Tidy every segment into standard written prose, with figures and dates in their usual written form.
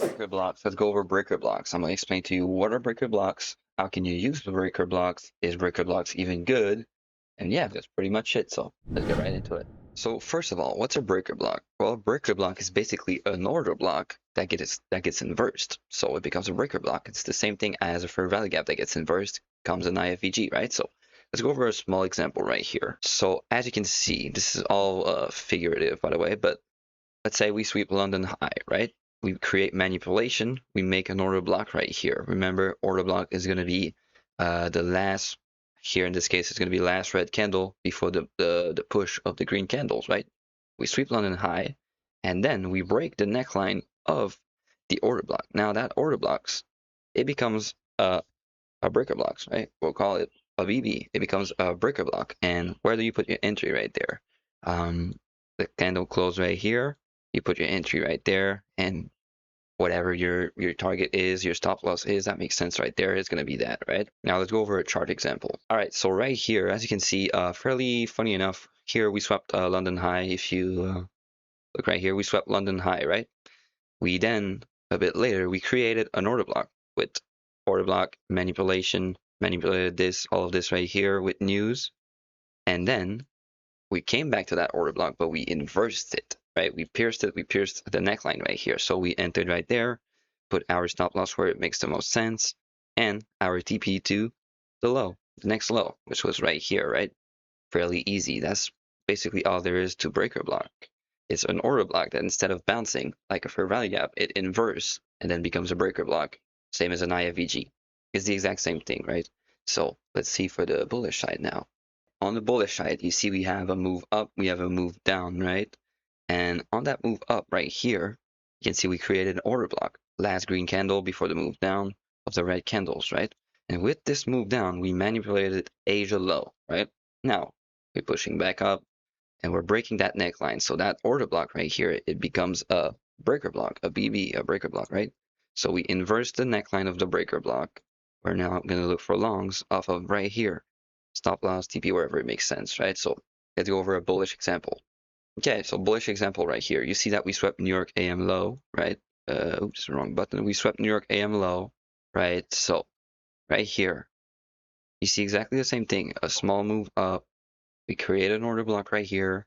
Breaker blocks. Let's go over breaker blocks. I'm going to explain to you what are breaker blocks, how can you use the breaker blocks, is breaker blocks even good? And yeah, that's pretty much it. So let's get right into it. So first of all, what's a breaker block? Well, a breaker block is basically an order block that gets inversed. So it becomes a breaker block. It's the same thing as a fair value gap that gets inversed, becomes an IFVG, right? So let's go over a small example right here. So as you can see, this is all figurative, by the way, but let's say we sweep London high, right? We create manipulation, we make an order block right here. Remember, order block is going to be the last, here in this case, it's going to be last red candle before the push of the green candles, right? We sweep London high, and then we break the neckline of the order block. Now that order blocks, it becomes a breaker blocks, right? We'll call it a BB. It becomes a breaker block. And where do you put your entry right there? The candle close right here. You put your entry right there, and whatever your target is, your stop loss is, that makes sense right there. It's going to be that, right? Now let's go over a chart example. All right, so right here, as you can see, fairly funny enough, here we swept London high. If you look right here, we swept London high, right? We then, a bit later, we created an order block with order block manipulation, manipulated this, all of this right here with news. And then we came back to that order block, but we inversed it, right? We pierced it, we pierced the neckline right here. So we entered right there, put our stop loss where it makes the most sense, and our TP to the low, the next low, which was right here, right? Fairly easy. That's basically all there is to breaker block. It's an order block that instead of bouncing like a fair value gap, it inverts and then becomes a breaker block, same as an IFVG. It's the exact same thing, right? So let's see for the bullish side now. On the bullish side, you see we have a move up, we have a move down, right? And on that move up right here, you can see we created an order block, last green candle before the move down of the red candles, right? And with this move down, we manipulated Asia low, right? Now, we're pushing back up and we're breaking that neckline. So that order block right here, it becomes a breaker block, a BB, a breaker block, right? So we inverse the neckline of the breaker block. We're now going to look for longs off of right here. Stop loss, TP, wherever it makes sense, right? So let's go over a bullish example. Okay, so bullish example right here. You see that we swept New York AM low, right? Oops, wrong button. We swept New York AM low, right? So right here, you see exactly the same thing. A small move up. We create an order block right here.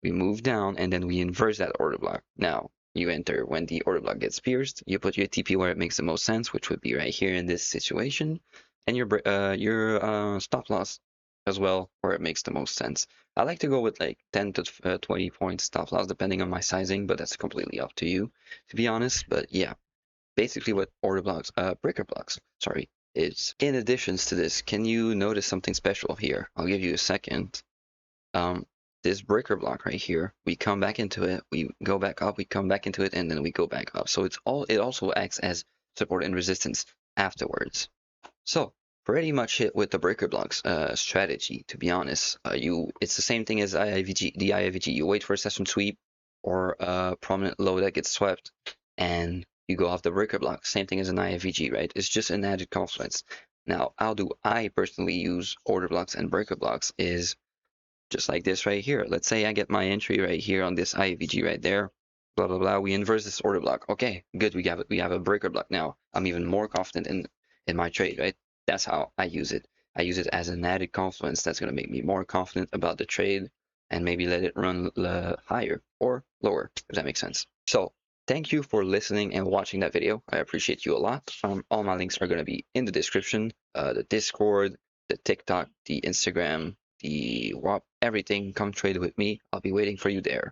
We move down, and then we inverse that order block. Now, you enter when the order block gets pierced. You put your TP where it makes the most sense, which would be right here in this situation, and your stop loss as well, where it makes the most sense. I like to go with like 10 to 20 points stop loss, depending on my sizing, but that's completely up to you, to be honest. But yeah, basically what order blocks, breaker blocks, sorry, is. In addition to this, can you notice something special here? I'll give you a second. This breaker block right here, we come back into it, we go back up, we come back into it, and then we go back up. So it also acts as support and resistance afterwards. So pretty much it with the breaker blocks strategy, to be honest. It's the same thing as the IFVG. You wait for a session sweep or a prominent low that gets swept, and you go off the breaker block. Same thing as an IFVG, right? It's just an added confluence. Now, how do I personally use order blocks and breaker blocks is just like this right here. Let's say I get my entry right here on this IVG right there, blah, blah, blah. We inverse this order block. Okay, good. We have a breaker block now. I'm even more confident in my trade, right? That's how I use it. I use it as an added confluence that's going to make me more confident about the trade and maybe let it run higher or lower, if that makes sense. So thank you for listening and watching that video. I appreciate you a lot. All my links are going to be in the description, the Discord, the TikTok, the Instagram, the WAP, everything. Come trade with me. I'll be waiting for you there.